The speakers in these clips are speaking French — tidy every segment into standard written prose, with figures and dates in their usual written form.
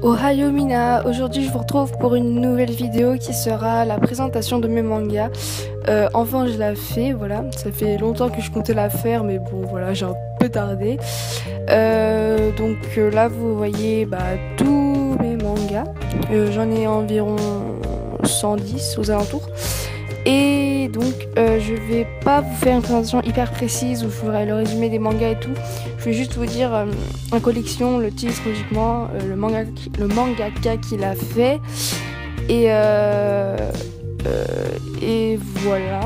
Ohayou Mina, aujourd'hui je vous retrouve pour une nouvelle vidéo qui sera la présentation de mes mangas. Enfin je la fais, voilà, ça fait longtemps que je comptais la faire mais bon voilà j'ai un peu tardé. Là vous voyez tous mes mangas, j'en ai environ 110 aux alentours. Et donc je vais pas vous faire une présentation hyper précise où je ferai le résumé des mangas et tout. Je vais juste vous dire en collection, le titre logiquement, le mangaka qui l'a fait. Et voilà.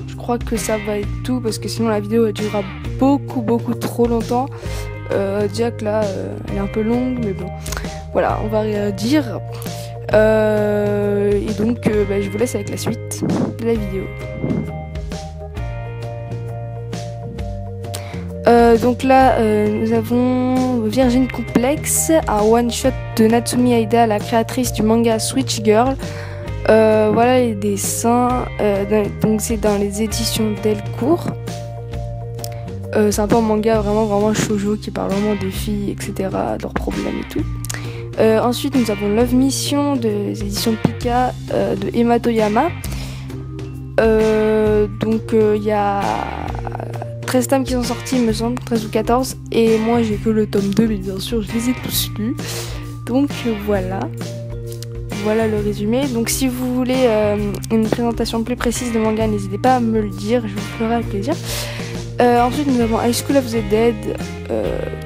Je crois que ça va être tout parce que sinon la vidéo elle durera beaucoup trop longtemps. Déjà que là elle est un peu longue mais bon. Voilà, on va rien dire. Je vous laisse avec la suite de la vidéo. Nous avons Virgin Complex, un one-shot de Natsumi Aida, la créatrice du manga Switch Girl. Voilà les dessins, donc c'est dans les éditions Delcourt. C'est un peu un manga vraiment shoujo qui parle vraiment des filles, etc., de leurs problèmes et tout. Ensuite, nous avons Love Mission des éditions Pika de Emma Toyama. Il y a 13 tomes qui sont sortis, il me semble, 13 ou 14. Et moi, j'ai que le tome 2, mais bien sûr, je les ai tous lus. Donc voilà. Voilà le résumé. Donc si vous voulez une présentation plus précise de manga, n'hésitez pas à me le dire, je vous le ferai avec plaisir. Ensuite, nous avons High School of the Dead,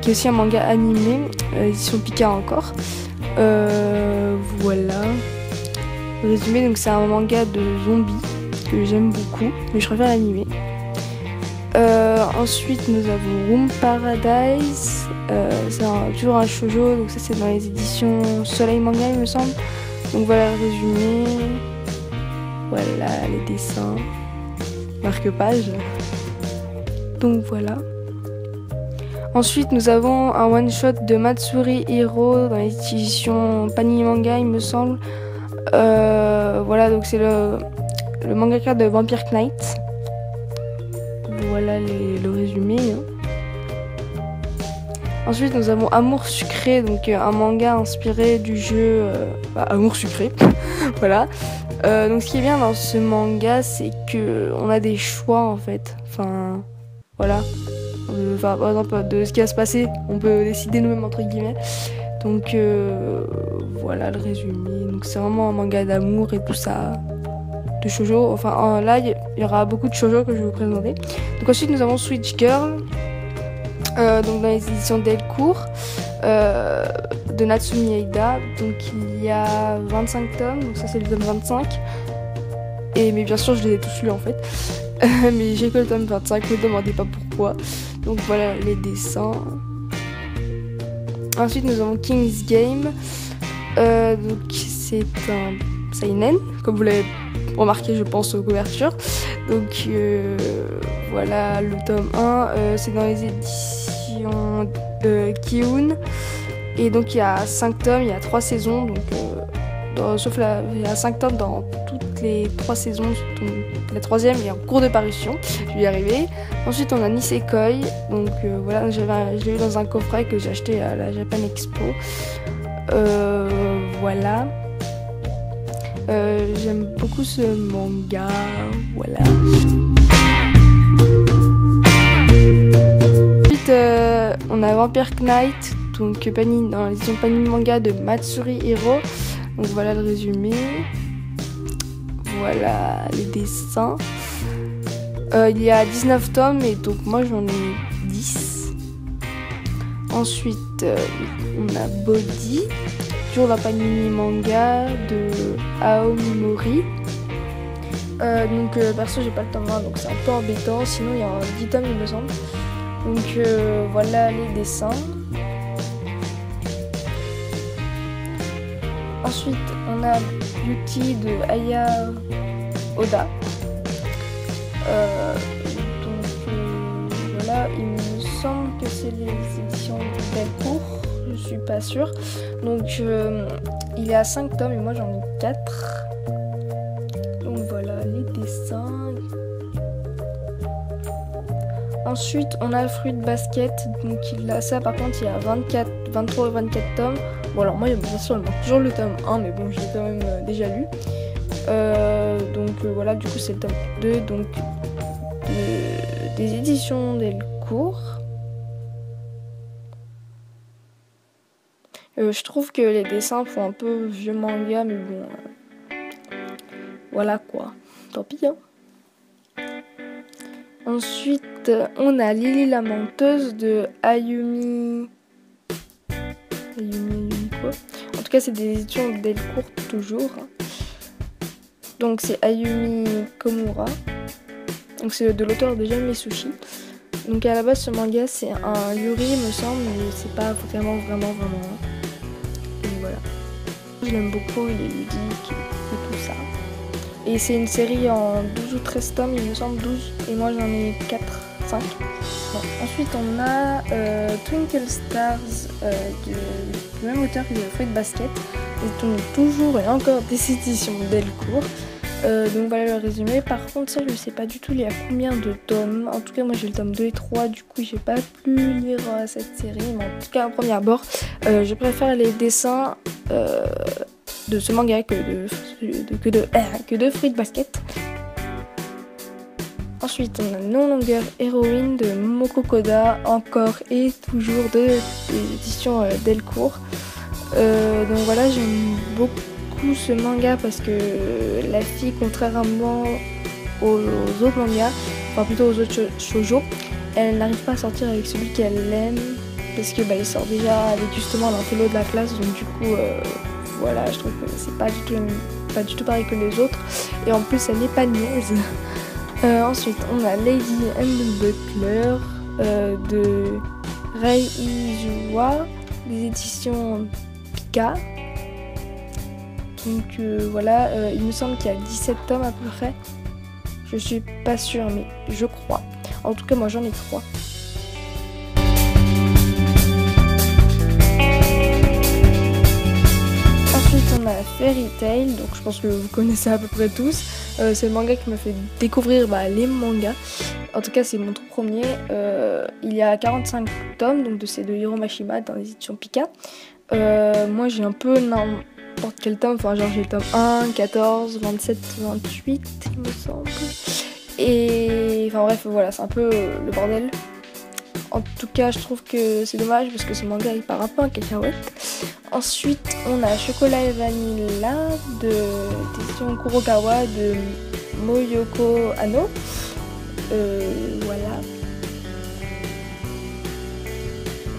qui est aussi un manga animé, édition Pika encore. Voilà. Le résumé, donc c'est un manga de zombies que j'aime beaucoup, mais je préfère l'animé. Ensuite, nous avons Room Paradise, c'est toujours un shoujo, donc ça c'est dans les éditions Soleil Manga, il me semble. Donc voilà le résumé. Voilà les dessins, marque-page. Donc voilà. Ensuite, nous avons un one-shot de Matsuri Hiro dans les éditions Panini Manga, il me semble. Voilà, donc c'est le mangaka de Vampire Knight. Voilà le résumé. Ensuite, nous avons Amour Sucré, donc un manga inspiré du jeu Amour Sucré. Voilà. Donc, ce qui est bien dans ce manga, c'est que on a des choix en fait. Enfin, voilà. Par exemple, de ce qui va se passer, on peut décider nous-mêmes entre guillemets. Donc, voilà le résumé. Donc, c'est vraiment un manga d'amour et tout ça. De shoujo, enfin là il y aura beaucoup de shoujo que je vais vous présenter. Donc ensuite nous avons Switch Girl, donc dans les éditions Delcourt, de Natsumi Aida. Donc il y a 25 tomes, donc ça c'est le tome 25. Mais bien sûr je les ai tous lus en fait. Mais j'ai que le tome 25, ne me demandez pas pourquoi. Donc voilà les dessins. Ensuite nous avons King's Game, donc c'est un seinen, comme vous l'avez remarqué je pense aux couvertures. Donc voilà le tome 1, c'est dans les éditions de Kiun. Et donc il y a 5 tomes, il y a 3 saisons, donc il y a 5 tomes dans toutes les 3 saisons, donc la 3e est en cours de parution, je vais y arriver. Ensuite on a Nisekoi, donc voilà, je l'ai eu dans un coffret que j'ai acheté à la Japan Expo. Voilà. J'aime beaucoup ce manga, voilà. Ensuite, on a Vampire Knight, donc dans l'édition Panini Manga de Matsuri Hiro. Donc voilà le résumé. Voilà les dessins. Il y a 19 tomes et donc moi j'en ai 10. Ensuite, on a Body. Toujours la Panini Manga de Aomi Mori. Perso j'ai pas le tome 1 donc c'est un peu embêtant, sinon il y a 10 tomes il me semble. Donc voilà les dessins. Ensuite on a Beauty de Aya Oda. Voilà, il me semble que c'est les éditions de Delcourt. Je suis pas sûre. Donc il y a 5 tomes et moi j'en ai 4. Donc voilà les dessins. Ensuite on a Fruit Basket. Donc ça par contre il y a 23 ou 24 tomes. Bon alors moi bien sûr il manque toujours le tome 1 mais bon je l'ai quand même déjà lu. Voilà, du coup c'est le tome 2 donc des éditions Delcourt. Je trouve que les dessins font un peu vieux manga mais bon voilà quoi, tant pis hein. Ensuite on a Lily la menteuse de Ayumi quoi. En tout cas c'est des éditions Delcourt toujours. Donc c'est Ayumi Komura. Donc c'est de l'auteur de J'aime les sushis. Donc à la base ce manga c'est un yuri me semble, mais c'est pas vraiment. Et voilà. Je l'aime beaucoup, il est ludique et tout ça. Et c'est une série en 12 ou 13 tomes, il me semble 12. Et moi j'en ai 4, 5. Bon. Ensuite on a Twinkle Stars du même auteur que Fruit Basket. Et on est toujours et encore des éditions Delcourt. Donc voilà le résumé. Par contre ça je sais pas du tout il y a combien de tomes. En tout cas moi j'ai le tome 2 et 3, du coup j'ai pas pu lire cette série. Mais en tout cas à premier abord je préfère les dessins de ce manga que de Fruit Basket. Ensuite on a No Longer Heroine de Momoko Koda, encore et toujours des éditions Delcourt. Donc voilà j'aime beaucoup ce manga parce que la fille, contrairement aux autres mangas, enfin plutôt aux autres shoujo, elle n'arrive pas à sortir avec celui qu'elle aime parce que elle sort déjà avec justement l'intello de la classe, donc du coup voilà, je trouve que c'est pas du tout pareil que les autres et en plus elle n'est pas niaise. Ensuite on a Lady and the Butler de Rei Izuwa, des éditions Pika. Donc voilà, il me semble qu'il y a 17 tomes à peu près. Je suis pas sûre, mais je crois. En tout cas, moi j'en ai 3. Ensuite, on a Fairy Tail. Donc je pense que vous connaissez à peu près tous. C'est le manga qui m'a fait découvrir les mangas. En tout cas, c'est mon tout premier. Il y a 45 tomes donc de ces deux Hiro Mashima dans les éditions Pika. Moi j'ai un peu n'importe quel tome, enfin genre j'ai le tome 1, 14, 27, 28 il me semble. Et enfin bref voilà, c'est un peu le bordel. En tout cas je trouve que c'est dommage parce que ce manga il part un peu en cacahuète. Ensuite on a Chocolat et Vanilla de édition Kurokawa de Moyoko Ano. Voilà.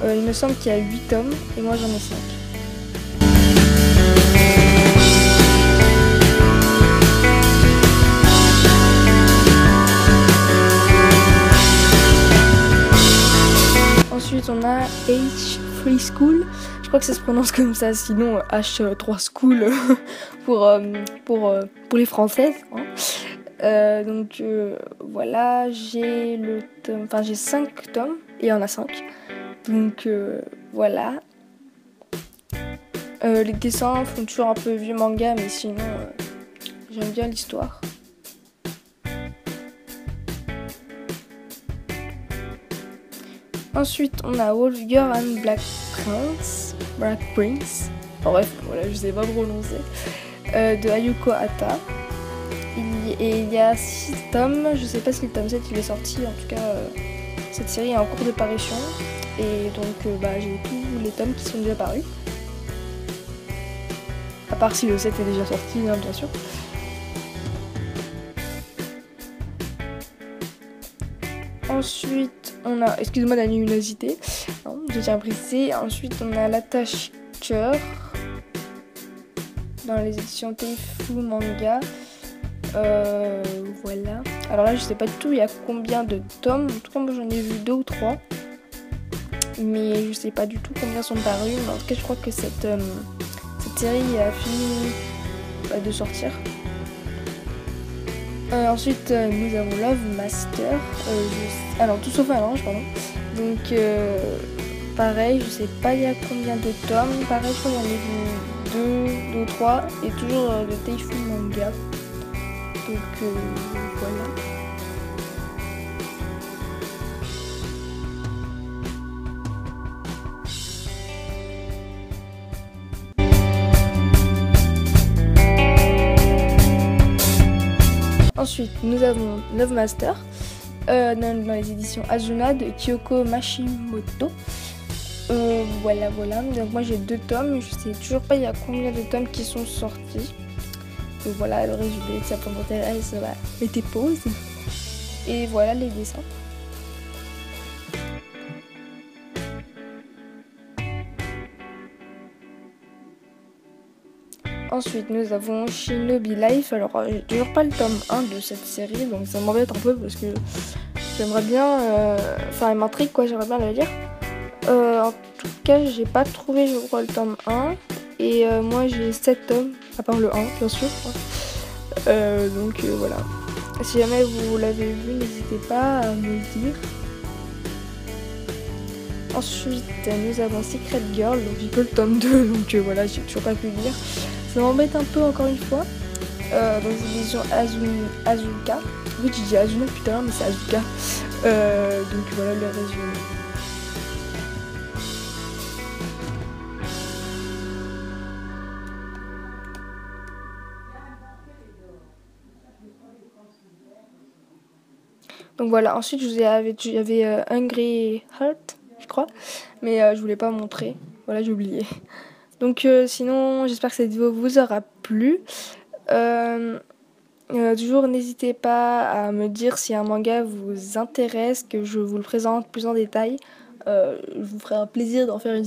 Il me semble qu'il y a 8 tomes et moi j'en ai 5. Ensuite on a H3 School, je crois que ça se prononce comme ça, sinon H3 School pour les françaises. Hein. Voilà, j'ai 5 tomes, il y en a 5. Donc voilà. Les dessins font toujours un peu vieux manga, mais sinon j'aime bien l'histoire. Ensuite, on a Wolfgirl and Black Prince. Enfin, bref, voilà, je sais pas prononcer. De Ayuko Hata. Et il y a 6 tomes. Je sais pas si le tome 7 il est sorti. En tout cas, cette série est en cours de parution. Et donc, j'ai tous les tomes qui sont déjà parus. À part si le 7 est déjà sorti, hein, bien sûr. Ensuite, on a, excusez-moi de la luminosité, non, je tiens à préciser. Ensuite, on a l'attache cœur dans les éditions Teifu Manga. Voilà. Alors là, je sais pas du tout il y a combien de tomes. En tout cas, moi j'en ai vu 2 ou 3. Mais je sais pas du tout combien sont parus. Mais en tout cas, je crois que cette série a fini de sortir. Ensuite, nous avons Love Master. Alors, tout sauf un ange, pardon. Donc, pareil, je sais pas il y a combien de tomes. Pareil, je crois qu'il y en a vu 2 ou 3. Et toujours de Teifu Manga. Donc, voilà. Ensuite, nous avons Love Master dans les éditions Azuna de Kyoko Mashimoto. Voilà. Donc moi j'ai 2 tomes. Je sais toujours pas il y a combien de tomes qui sont sortis. Donc voilà le résumé de ça t'intéresse. Mettez pause. Et voilà les dessins. Ensuite, nous avons Shinobi Life. Alors, j'ai toujours pas le tome 1 de cette série, donc ça m'embête un peu parce que j'aimerais bien. Enfin, elle m'intrigue quoi, j'aimerais bien la lire. En tout cas, j'ai pas trouvé, je crois, le tome 1. Et moi, j'ai 7 tomes, à part le 1, bien sûr. Donc voilà. Si jamais vous l'avez vu, n'hésitez pas à me le dire. Ensuite, nous avons Secret Girl, donc j'ai que le tome 2, donc voilà, j'ai toujours pas pu le lire. Ça m'embête un peu encore une fois. Dans les éditions Azuka. Oui, j'ai dit Azuna depuis tout à l'heure, mais c'est Azuka. Donc voilà le résumé. Donc voilà, ensuite j'avais Hungry Heart, je crois, mais je voulais pas montrer. Voilà, j'ai oublié. Donc sinon, j'espère que cette vidéo vous aura plu. Toujours n'hésitez pas à me dire si un manga vous intéresse, que je vous le présente plus en détail. Je vous ferai un plaisir d'en faire une